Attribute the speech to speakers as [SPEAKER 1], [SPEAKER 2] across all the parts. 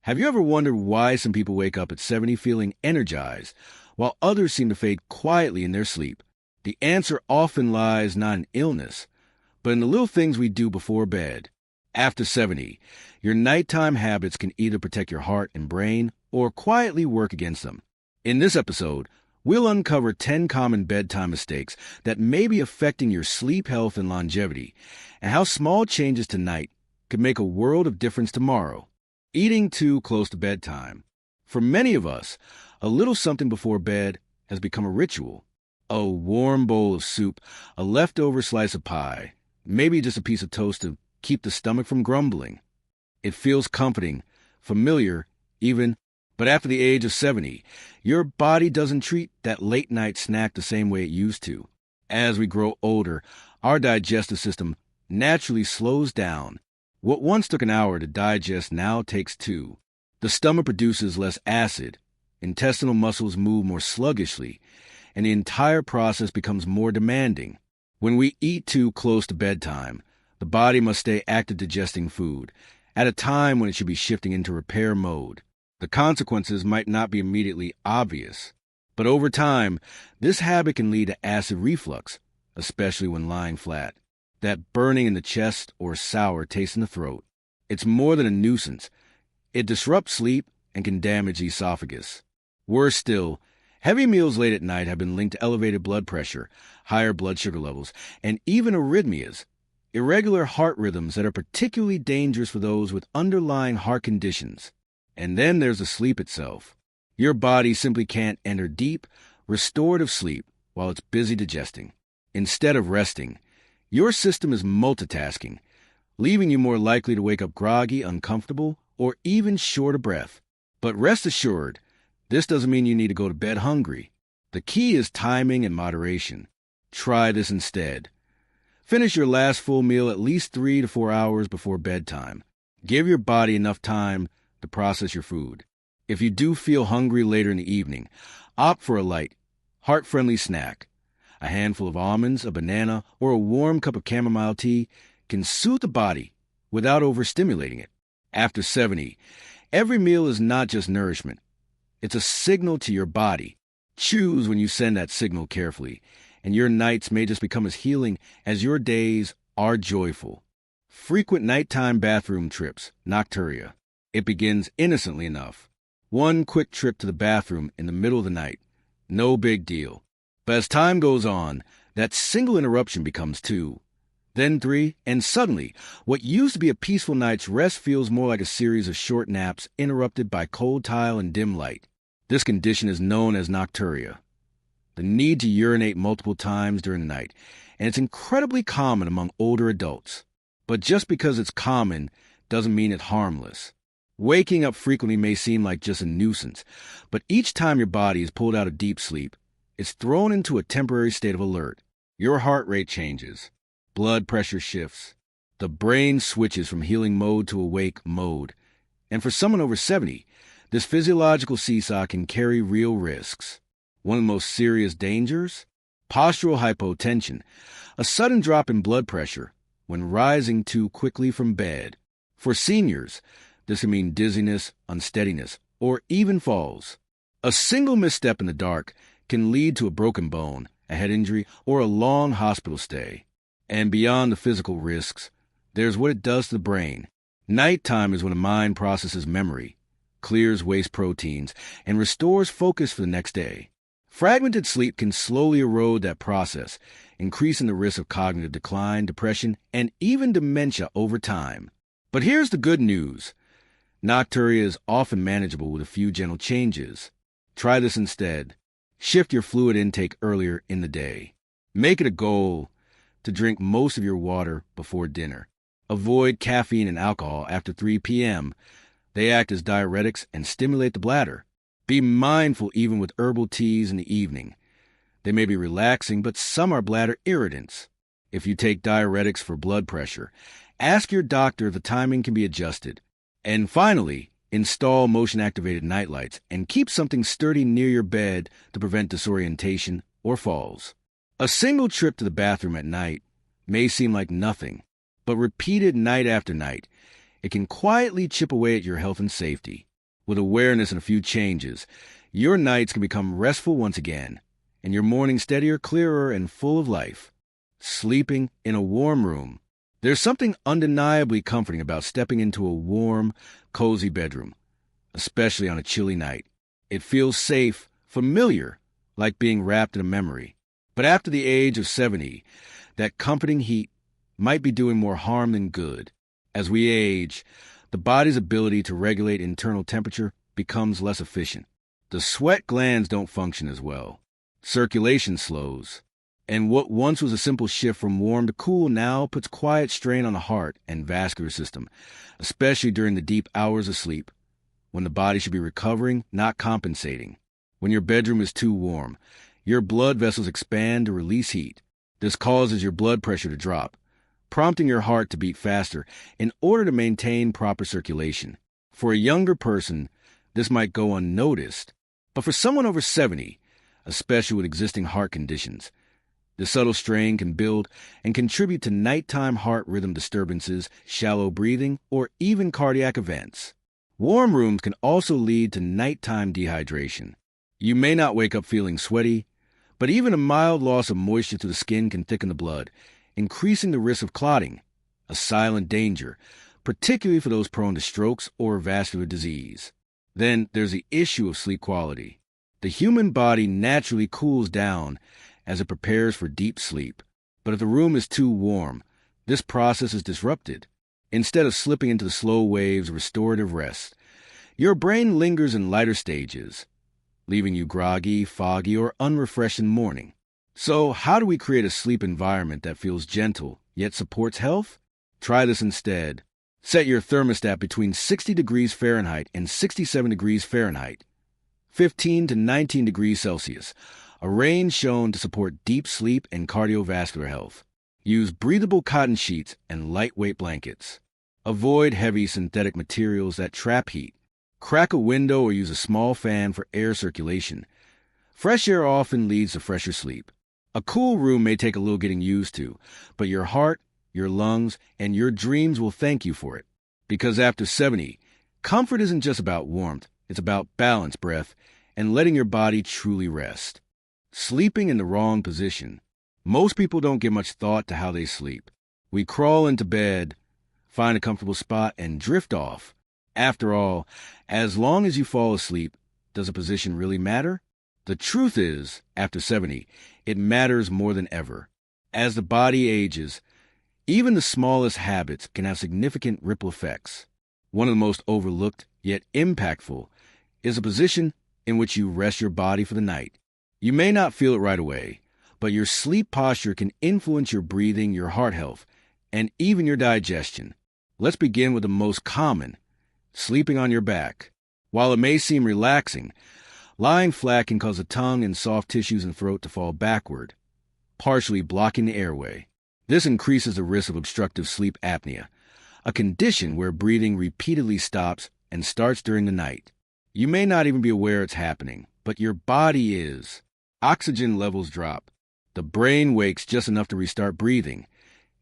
[SPEAKER 1] Have you ever wondered why some people wake up at 70 feeling energized, while others seem to fade quietly in their sleep? The answer often lies not in illness, but in the little things we do before bed. After 70, your nighttime habits can either protect your heart and brain or quietly work against them. In this episode, we'll uncover 10 common bedtime mistakes that may be affecting your sleep health and longevity, and how small changes tonight could make a world of difference tomorrow. Eating too close to bedtime. For many of us, a little something before bed has become a ritual. A warm bowl of soup, a leftover slice of pie, maybe just a piece of toast to keep the stomach from grumbling. It feels comforting, familiar, even, but after the age of 70, your body doesn't treat that late-night snack the same way it used to. As we grow older, our digestive system naturally slows down. What once took an hour to digest now takes 2. The stomach produces less acid, intestinal muscles move more sluggishly, and the entire process becomes more demanding. When we eat too close to bedtime, the body must stay active digesting food, at a time when it should be shifting into repair mode. The consequences might not be immediately obvious, but over time, this habit can lead to acid reflux, especially when lying flat. That burning in the chest or sour taste in the throat. It's more than a nuisance. It disrupts sleep and can damage the esophagus. Worse still, heavy meals late at night have been linked to elevated blood pressure, higher blood sugar levels, and even arrhythmias, irregular heart rhythms that are particularly dangerous for those with underlying heart conditions. And then there's the sleep itself. Your body simply can't enter deep, restorative sleep while it's busy digesting. Instead of resting, your system is multitasking, leaving you more likely to wake up groggy, uncomfortable, or even short of breath. But rest assured, this doesn't mean you need to go to bed hungry. The key is timing and moderation. Try this instead. Finish your last full meal at least 3 to 4 hours before bedtime. Give your body enough time to process your food. If you do feel hungry later in the evening, opt for a light, heart-friendly snack. A handful of almonds, a banana, or a warm cup of chamomile tea can soothe the body without overstimulating it. After 70, every meal is not just nourishment. It's a signal to your body. Choose when you send that signal carefully, and your nights may just become as healing as your days are joyful. Frequent nighttime bathroom trips, Nocturia. It begins innocently enough. One quick trip to the bathroom in the middle of the night. No big deal. But as time goes on, that single interruption becomes 2, then 3, and suddenly, what used to be a peaceful night's rest feels more like a series of short naps interrupted by cold tile and dim light. This condition is known as nocturia, the need to urinate multiple times during the night, and it's incredibly common among older adults. But just because it's common doesn't mean it's harmless. Waking up frequently may seem like just a nuisance, but each time your body is pulled out of deep sleep, it's thrown into a temporary state of alert. Your heart rate changes. Blood pressure shifts. The brain switches from healing mode to awake mode. And for someone over 70, this physiological seesaw can carry real risks. One of the most serious dangers? Postural hypotension, a sudden drop in blood pressure when rising too quickly from bed. For seniors, this can mean dizziness, unsteadiness, or even falls. A single misstep in the dark can lead to a broken bone, a head injury, or a long hospital stay. And beyond the physical risks, there's what it does to the brain. Nighttime is when the mind processes memory, clears waste proteins, and restores focus for the next day. Fragmented sleep can slowly erode that process, increasing the risk of cognitive decline, depression, and even dementia over time. But here's the good news. Nocturia is often manageable with a few gentle changes. Try this instead. Shift your fluid intake earlier in the day. Make it a goal to drink most of your water before dinner. Avoid caffeine and alcohol after 3 p.m. They act as diuretics and stimulate the bladder. Be mindful even with herbal teas in the evening. They may be relaxing, but some are bladder irritants. If you take diuretics for blood pressure, ask your doctor if the timing can be adjusted. And finally, install motion-activated nightlights and keep something sturdy near your bed to prevent disorientation or falls. A single trip to the bathroom at night may seem like nothing, but repeated night after night, it can quietly chip away at your health and safety. With awareness and a few changes, your nights can become restful once again, and your mornings steadier, clearer, and full of life. Sleeping in a warm room. There's something undeniably comforting about stepping into a warm, cozy bedroom, especially on a chilly night. It feels safe, familiar, like being wrapped in a memory. But after the age of 70, that comforting heat might be doing more harm than good. As we age, the body's ability to regulate internal temperature becomes less efficient. The sweat glands don't function as well. Circulation slows. And what once was a simple shift from warm to cool now puts quiet strain on the heart and vascular system, especially during the deep hours of sleep, when the body should be recovering, not compensating. When your bedroom is too warm, your blood vessels expand to release heat. This causes your blood pressure to drop, prompting your heart to beat faster in order to maintain proper circulation. For a younger person, this might go unnoticed, but for someone over 70, especially with existing heart conditions, the subtle strain can build and contribute to nighttime heart rhythm disturbances, shallow breathing, or even cardiac events. Warm rooms can also lead to nighttime dehydration. You may not wake up feeling sweaty, but even a mild loss of moisture to the skin can thicken the blood, increasing the risk of clotting, a silent danger, particularly for those prone to strokes or vascular disease. Then there's the issue of sleep quality. The human body naturally cools down as it prepares for deep sleep. But if the room is too warm, this process is disrupted. Instead of slipping into the slow waves of restorative rest, your brain lingers in lighter stages, leaving you groggy, foggy, or unrefreshed in the morning. So how do we create a sleep environment that feels gentle, yet supports health? Try this instead. Set your thermostat between 60 degrees Fahrenheit and 67 degrees Fahrenheit, 15 to 19 degrees Celsius, a range shown to support deep sleep and cardiovascular health. Use breathable cotton sheets and lightweight blankets. Avoid heavy synthetic materials that trap heat. Crack a window or use a small fan for air circulation. Fresh air often leads to fresher sleep. A cool room may take a little getting used to, but your heart, your lungs, and your dreams will thank you for it. Because after 70, comfort isn't just about warmth, it's about balance, breath, and letting your body truly rest. Sleeping in the wrong position. Most people don't give much thought to how they sleep. We crawl into bed, find a comfortable spot, and drift off. After all, as long as you fall asleep, does a position really matter? The truth is, after 70, it matters more than ever. As the body ages, even the smallest habits can have significant ripple effects. One of the most overlooked, yet impactful, is a position in which you rest your body for the night. You may not feel it right away, but your sleep posture can influence your breathing, your heart health, and even your digestion. Let's begin with the most common, sleeping on your back. While it may seem relaxing, lying flat can cause the tongue and soft tissues and throat to fall backward, partially blocking the airway. This increases the risk of obstructive sleep apnea, a condition where breathing repeatedly stops and starts during the night. You may not even be aware it's happening, but your body is. Oxygen levels drop. The brain wakes just enough to restart breathing,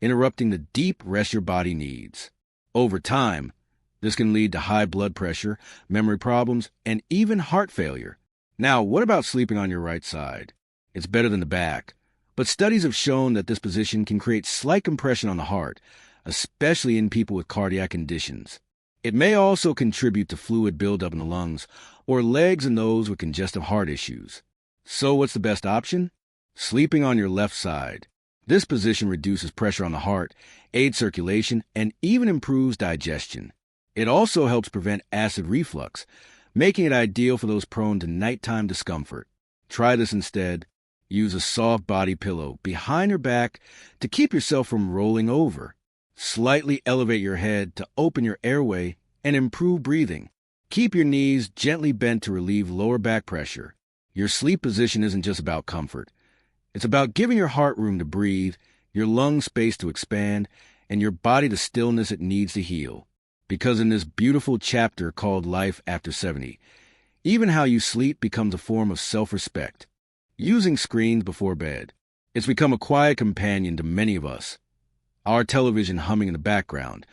[SPEAKER 1] interrupting the deep rest your body needs. Over time, this can lead to high blood pressure, memory problems, and even heart failure. Now, what about sleeping on your right side? It's better than the back, but studies have shown that this position can create slight compression on the heart, especially in people with cardiac conditions. It may also contribute to fluid buildup in the lungs or legs in those with congestive heart issues. So what's the best option? Sleeping on your left side. This position reduces pressure on the heart, aids circulation, and even improves digestion. It also helps prevent acid reflux, making it ideal for those prone to nighttime discomfort. Try this instead. Use a soft body pillow behind your back to keep yourself from rolling over. Slightly elevate your head to open your airway and improve breathing. Keep your knees gently bent to relieve lower back pressure. Your sleep position isn't just about comfort. It's about giving your heart room to breathe, your lungs space to expand, and your body the stillness it needs to heal. Because in this beautiful chapter called Life After 70, even how you sleep becomes a form of self-respect. Using screens before bed. It's become a quiet companion to many of us. Our television humming in the background,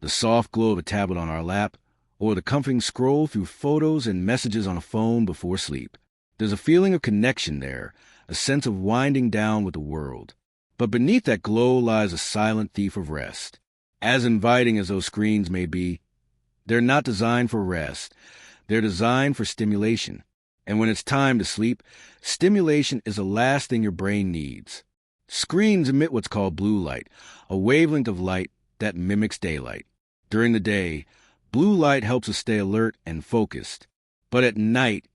[SPEAKER 1] the soft glow of a tablet on our lap, or the comforting scroll through photos and messages on a phone before sleep. There's a feeling of connection there, a sense of winding down with the world. But beneath that glow lies a silent thief of rest. As inviting as those screens may be, they're not designed for rest. They're designed for stimulation. And when it's time to sleep, stimulation is the last thing your brain needs. Screens emit what's called blue light, a wavelength of light that mimics daylight. During the day, blue light helps us stay alert and focused. But at night,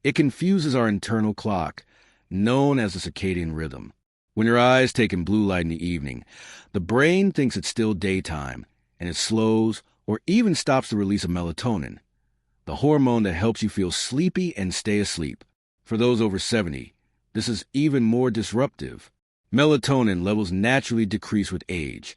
[SPEAKER 1] it confuses our internal clock, known as the circadian rhythm. When your eyes take in blue light in the evening, the brain thinks it's still daytime, and it slows or even stops the release of melatonin, the hormone that helps you feel sleepy and stay asleep. For those over 70, this is even more disruptive. Melatonin levels naturally decrease with age,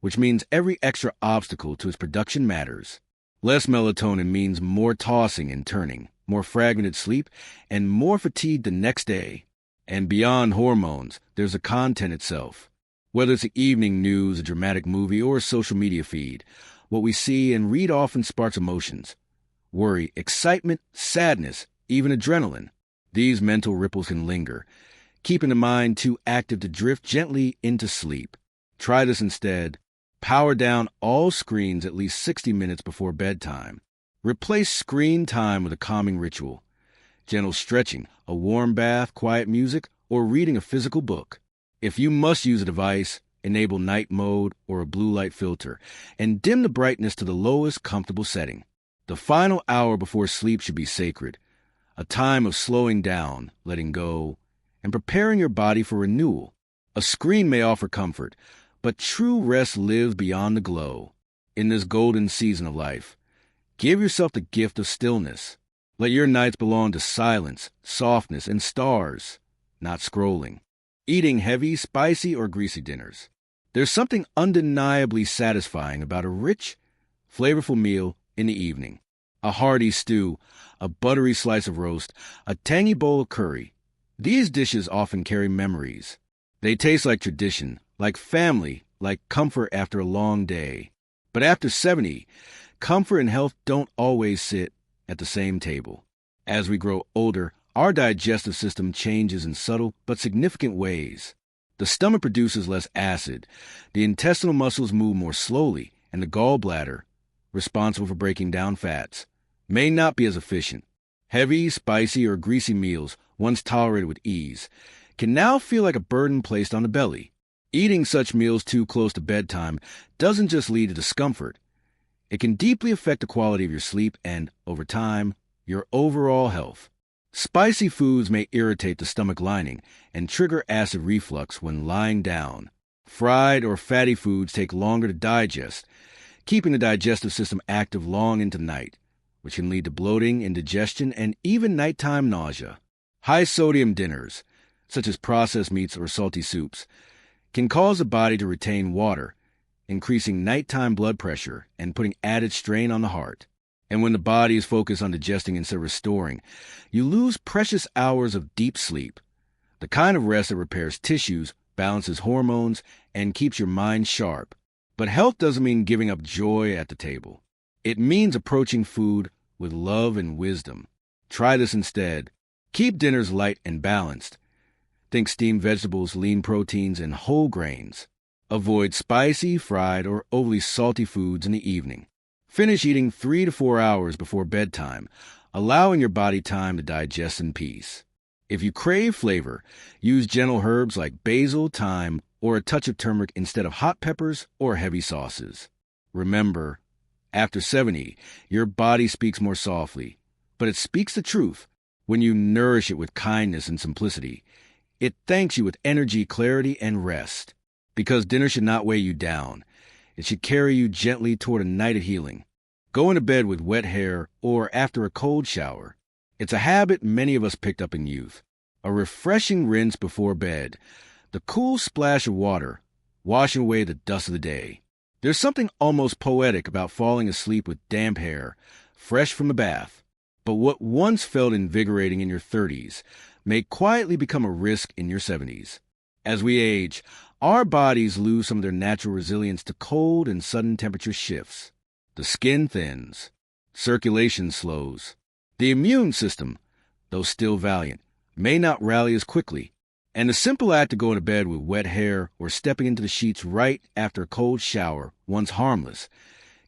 [SPEAKER 1] which means every extra obstacle to its production matters. Less melatonin means more tossing and turning, more fragmented sleep, and more fatigue the next day. And beyond hormones, there's the content itself. Whether it's the evening news, a dramatic movie, or a social media feed, what we see and read often sparks emotions. Worry, excitement, sadness, even adrenaline. These mental ripples can linger, keeping the mind too active to drift gently into sleep. Try this instead. Power down all screens at least 60 minutes before bedtime. Replace screen time with a calming ritual. Gentle stretching, a warm bath, quiet music, or reading a physical book. If you must use a device, enable night mode or a blue light filter, and dim the brightness to the lowest comfortable setting. The final hour before sleep should be sacred, a time of slowing down, letting go, and preparing your body for renewal. A screen may offer comfort, but true rest lives beyond the glow. In this golden season of life, give yourself the gift of stillness. Let your nights belong to silence, softness, and stars, not scrolling. Eating heavy, spicy, or greasy dinners. There's something undeniably satisfying about a rich, flavorful meal in the evening. A hearty stew, a buttery slice of roast, a tangy bowl of curry. These dishes often carry memories. They taste like tradition, like family, like comfort after a long day. But after 70, comfort and health don't always sit at the same table. As we grow older, our digestive system changes in subtle but significant ways. The stomach produces less acid, the intestinal muscles move more slowly, and the gallbladder, responsible for breaking down fats, may not be as efficient. Heavy, spicy, or greasy meals, once tolerated with ease, can now feel like a burden placed on the belly. Eating such meals too close to bedtime doesn't just lead to discomfort. It can deeply affect the quality of your sleep and, over time, your overall health. Spicy foods may irritate the stomach lining and trigger acid reflux when lying down. Fried or fatty foods take longer to digest, keeping the digestive system active long into night, which can lead to bloating, indigestion, and even nighttime nausea. High-sodium dinners, such as processed meats or salty soups, can cause the body to retain water, increasing nighttime blood pressure and putting added strain on the heart. And when the body is focused on digesting instead of restoring, you lose precious hours of deep sleep, the kind of rest that repairs tissues, balances hormones, and keeps your mind sharp. But health doesn't mean giving up joy at the table. It means approaching food with love and wisdom. Try this instead. Keep dinners light and balanced. Think steamed vegetables, lean proteins, and whole grains. Avoid spicy, fried, or overly salty foods in the evening. Finish eating 3 to 4 hours before bedtime, allowing your body time to digest in peace. If you crave flavor, use gentle herbs like basil, thyme, or a touch of turmeric instead of hot peppers or heavy sauces. Remember, after 70, your body speaks more softly, but it speaks the truth. When you nourish it with kindness and simplicity, it thanks you with energy, clarity, and rest. Because dinner should not weigh you down. It should carry you gently toward a night of healing. Go into bed with wet hair or after a cold shower. It's a habit many of us picked up in youth. A refreshing rinse before bed. The cool splash of water, washing away the dust of the day. There's something almost poetic about falling asleep with damp hair, fresh from the bath. But what once felt invigorating in your 30s may quietly become a risk in your 70s. As we age, our bodies lose some of their natural resilience to cold and sudden temperature shifts. The skin thins. Circulation slows. The immune system, though still valiant, may not rally as quickly. And the simple act of going to bed with wet hair or stepping into the sheets right after a cold shower, once harmless,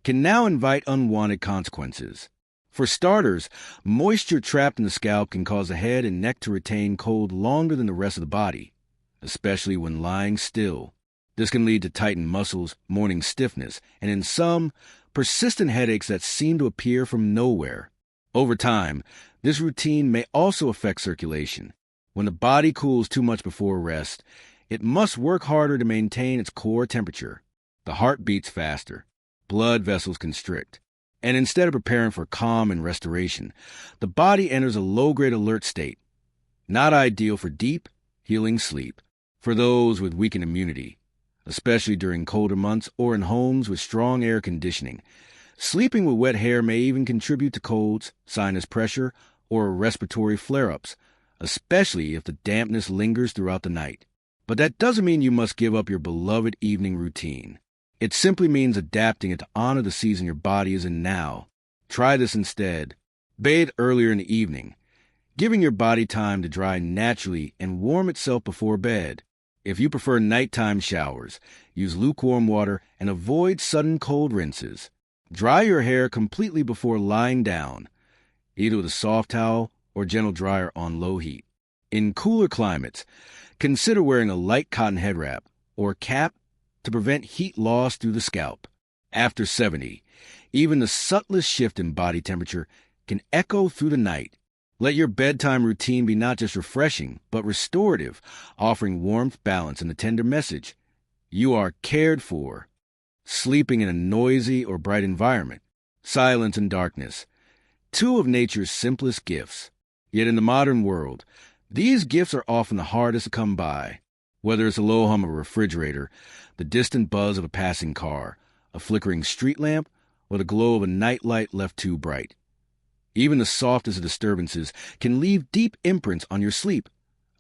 [SPEAKER 1] can now invite unwanted consequences. For starters, moisture trapped in the scalp can cause the head and neck to retain cold longer than the rest of the body, especially when lying still. This can lead to tightened muscles, morning stiffness, and in some, persistent headaches that seem to appear from nowhere. Over time, this routine may also affect circulation. When the body cools too much before rest, it must work harder to maintain its core temperature. The heart beats faster, blood vessels constrict, and instead of preparing for calm and restoration, the body enters a low-grade alert state, not ideal for deep, healing sleep, for those with weakened immunity, especially during colder months or in homes with strong air conditioning. Sleeping with wet hair may even contribute to colds, sinus pressure, or respiratory flare-ups, especially if the dampness lingers throughout the night. But that doesn't mean you must give up your beloved evening routine. It simply means adapting it to honor the season your body is in now. Try this instead. Bathe earlier in the evening, giving your body time to dry naturally and warm itself before bed. If you prefer nighttime showers, use lukewarm water and avoid sudden cold rinses. Dry your hair completely before lying down, either with a soft towel or gentle dryer on low heat. In cooler climates, consider wearing a light cotton head wrap or cap to prevent heat loss through the scalp. After 70, even the subtlest shift in body temperature can echo through the night. Let your bedtime routine be not just refreshing, but restorative, offering warmth, balance, and a tender message. You are cared for. Sleeping in a noisy or bright environment, silence and darkness, two of nature's simplest gifts. Yet in the modern world, these gifts are often the hardest to come by. Whether it's the low hum of a refrigerator, the distant buzz of a passing car, a flickering street lamp, or the glow of a nightlight left too bright. Even the softest of disturbances can leave deep imprints on your sleep,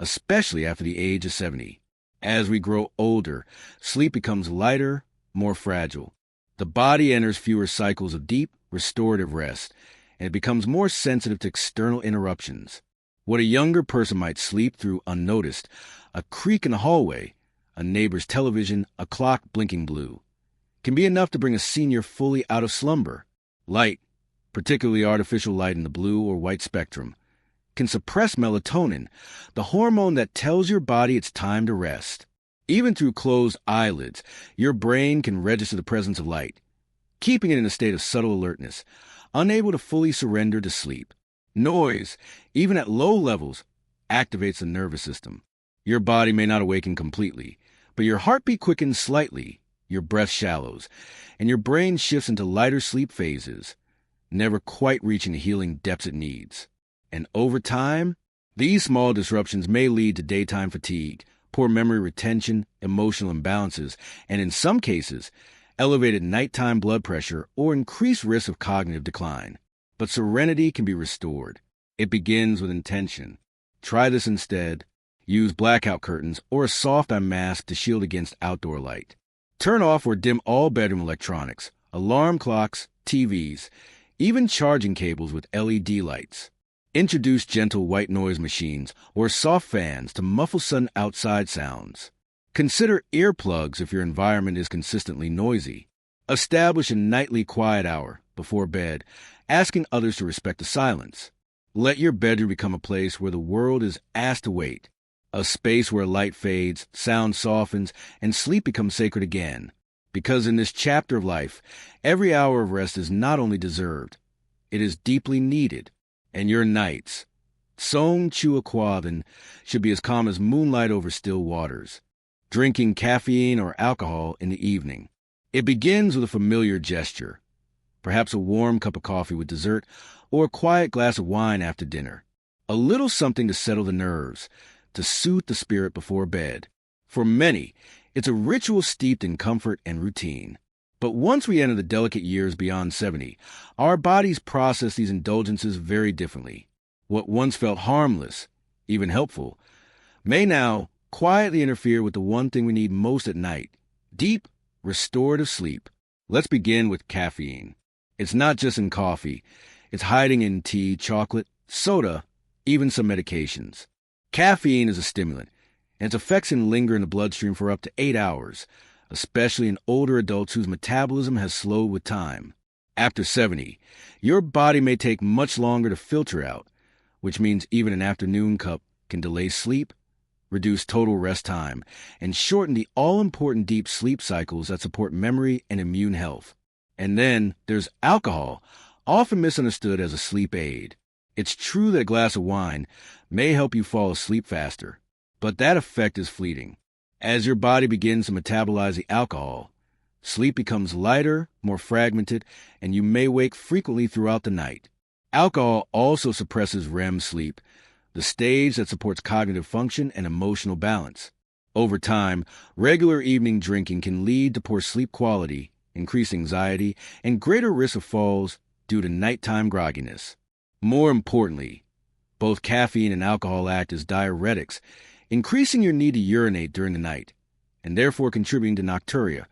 [SPEAKER 1] especially after the age of 70. As we grow older, sleep becomes lighter, more fragile. The body enters fewer cycles of deep, restorative rest, and it becomes more sensitive to external interruptions. What a younger person might sleep through unnoticed, a creak in the hallway, a neighbor's television, a clock blinking blue, can be enough to bring a senior fully out of slumber. Light, particularly artificial light in the blue or white spectrum, can suppress melatonin, the hormone that tells your body it's time to rest. Even through closed eyelids, your brain can register the presence of light, keeping it in a state of subtle alertness, unable to fully surrender to sleep. Noise, even at low levels, activates the nervous system. Your body may not awaken completely, but your heartbeat quickens slightly, your breath shallows, and your brain shifts into lighter sleep phases, never quite reaching the healing depths it needs. And over time, these small disruptions may lead to daytime fatigue, poor memory retention, emotional imbalances, and in some cases, elevated nighttime blood pressure or increased risk of cognitive decline. But serenity can be restored. It begins with intention. Try this instead. Use blackout curtains or a soft eye mask to shield against outdoor light. Turn off or dim all bedroom electronics, alarm clocks, TVs, even charging cables with LED lights. Introduce gentle white noise machines or soft fans to muffle sudden outside sounds. Consider earplugs if your environment is consistently noisy. Establish a nightly quiet hour before bed, asking others to respect the silence. Let your bedroom become a place where the world is asked to wait, a space where light fades, sound softens, and sleep becomes sacred again. Because in this chapter of life, every hour of rest is not only deserved, it is deeply needed. And your nights, Song Chuaquavan, should be as calm as moonlight over still waters, drinking caffeine or alcohol in the evening. It begins with a familiar gesture, perhaps a warm cup of coffee with dessert or a quiet glass of wine after dinner. A little something to settle the nerves, to soothe the spirit before bed. For many, it's a ritual steeped in comfort and routine. But once we enter the delicate years beyond 70, our bodies process these indulgences very differently. What once felt harmless, even helpful, may now quietly interfere with the one thing we need most at night, deep, restorative sleep. Let's begin with caffeine. It's not just in coffee. It's hiding in tea, chocolate, soda, even some medications. Caffeine is a stimulant, and its effects can linger in the bloodstream for up to 8 hours, especially in older adults whose metabolism has slowed with time. After 70, your body may take much longer to filter out, which means even an afternoon cup can delay sleep, reduce total rest time, and shorten the all-important deep sleep cycles that support memory and immune health. And then there's alcohol, often misunderstood as a sleep aid. It's true that a glass of wine may help you fall asleep faster, but that effect is fleeting. As your body begins to metabolize the alcohol, sleep becomes lighter, more fragmented, and you may wake frequently throughout the night. Alcohol also suppresses REM sleep, the stage that supports cognitive function and emotional balance. Over time, regular evening drinking can lead to poor sleep quality, increased anxiety, and greater risk of falls due to nighttime grogginess. More importantly, both caffeine and alcohol act as diuretics, increasing your need to urinate during the night, and therefore contributing to nocturia,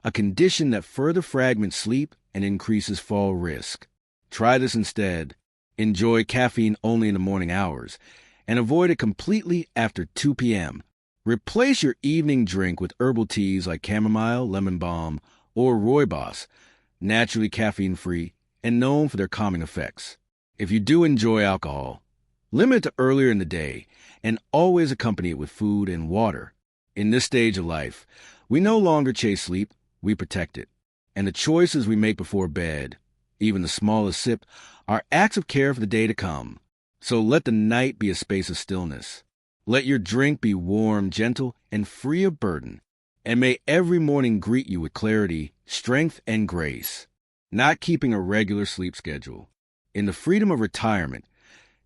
[SPEAKER 1] a condition that further fragments sleep and increases fall risk. Try this instead. Enjoy caffeine only in the morning hours, and avoid it completely after 2 p.m. Replace your evening drink with herbal teas like chamomile, lemon balm, or rooibos, naturally caffeine-free and known for their calming effects. If you do enjoy alcohol, limit it to earlier in the day and always accompany it with food and water. In this stage of life, we no longer chase sleep, we protect it. And the choices we make before bed, even the smallest sip, are acts of care for the day to come. So let the night be a space of stillness. Let your drink be warm, gentle, and free of burden. And may every morning greet you with clarity, strength, and grace. Not keeping a regular sleep schedule. In the freedom of retirement,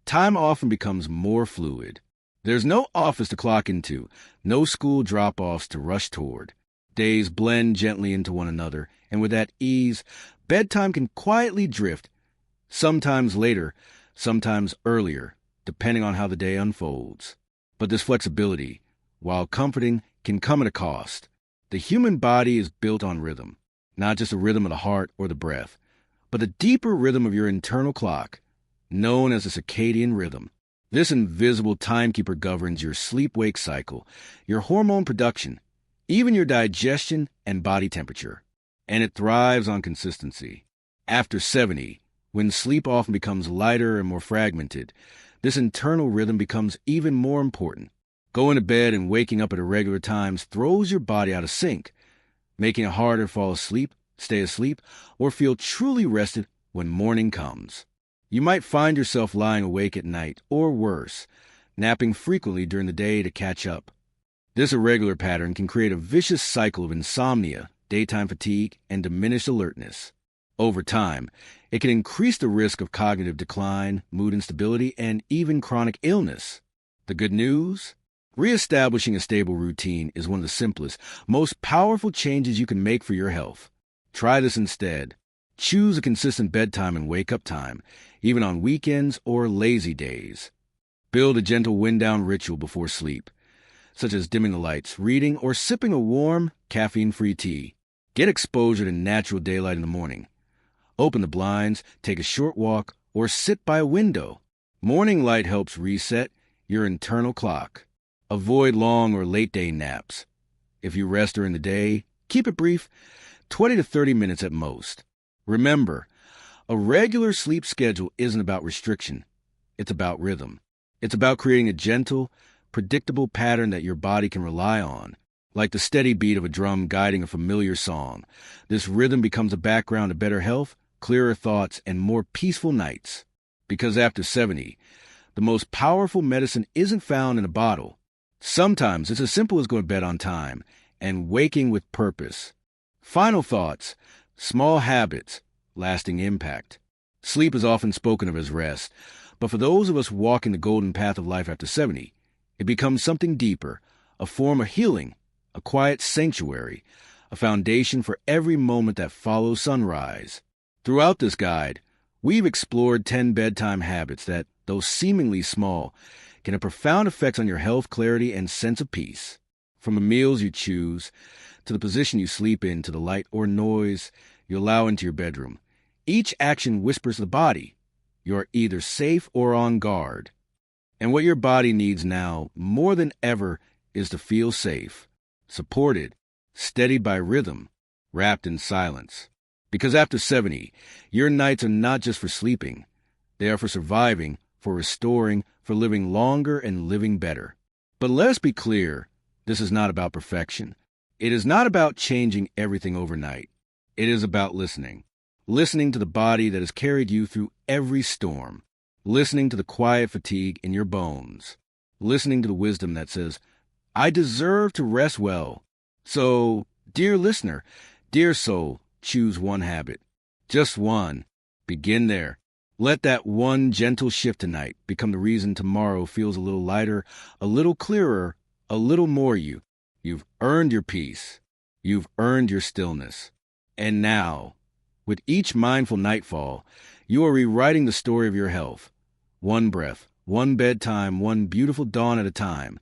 [SPEAKER 1] time often becomes more fluid. There's no office to clock into, no school drop-offs to rush toward. Days blend gently into one another, and with that ease, bedtime can quietly drift, sometimes later, sometimes earlier, depending on how the day unfolds. But this flexibility, while comforting, can come at a cost. The human body is built on rhythm, not just the rhythm of the heart or the breath, but the deeper rhythm of your internal clock, known as the circadian rhythm. This invisible timekeeper governs your sleep-wake cycle, your hormone production, even your digestion and body temperature. And it thrives on consistency. After 70, when sleep often becomes lighter and more fragmented, this internal rhythm becomes even more important. Going to bed and waking up at irregular times throws your body out of sync, making it harder to fall asleep, stay asleep, or feel truly rested when morning comes. You might find yourself lying awake at night, or worse, napping frequently during the day to catch up. This irregular pattern can create a vicious cycle of insomnia, daytime fatigue, and diminished alertness. Over time, it can increase the risk of cognitive decline, mood instability, and even chronic illness. The good news? Reestablishing a stable routine is one of the simplest, most powerful changes you can make for your health. Try this instead. Choose a consistent bedtime and wake-up time, even on weekends or lazy days. Build a gentle wind-down ritual before sleep, such as dimming the lights, reading, or sipping a warm, caffeine-free tea. Get exposure to natural daylight in the morning. Open the blinds, take a short walk, or sit by a window. Morning light helps reset your internal clock. Avoid long or late-day naps. If you rest during the day, keep it brief, 20 to 30 minutes at most. Remember, a regular sleep schedule isn't about restriction. It's about rhythm. It's about creating a gentle, predictable pattern that your body can rely on. Like the steady beat of a drum guiding a familiar song, this rhythm becomes a background to better health, clearer thoughts, and more peaceful nights. Because after 70, the most powerful medicine isn't found in a bottle. Sometimes it's as simple as going to bed on time and waking with purpose. Final thoughts, small habits, lasting impact. Sleep is often spoken of as rest, but for those of us walking the golden path of life after 70, it becomes something deeper, a form of healing, a quiet sanctuary, a foundation for every moment that follows sunrise. Throughout this guide, we've explored 10 bedtime habits that, though seemingly small, can have profound effects on your health, clarity, and sense of peace. From the meals you choose, to the position you sleep in, to the light or noise you allow into your bedroom, Each action whispers to the body, you're either safe or on guard. And what your body needs now, more than ever, is to feel safe, supported, steadied by rhythm, wrapped in silence. Because after 70, your nights are not just for sleeping. They are for surviving, for restoring, for living longer and living better. But let us be clear, this is not about perfection. It is not about changing everything overnight. It is about listening. Listening to the body that has carried you through every storm. Listening to the quiet fatigue in your bones. Listening to the wisdom that says, I deserve to rest well. So, dear listener, dear soul, choose one habit. Just one. Begin there. Let that one gentle shift tonight become the reason tomorrow feels a little lighter, a little clearer, a little more you. You've earned your peace. You've earned your stillness. And now, with each mindful nightfall, you are rewriting the story of your health. One breath, one bedtime, one beautiful dawn at a time.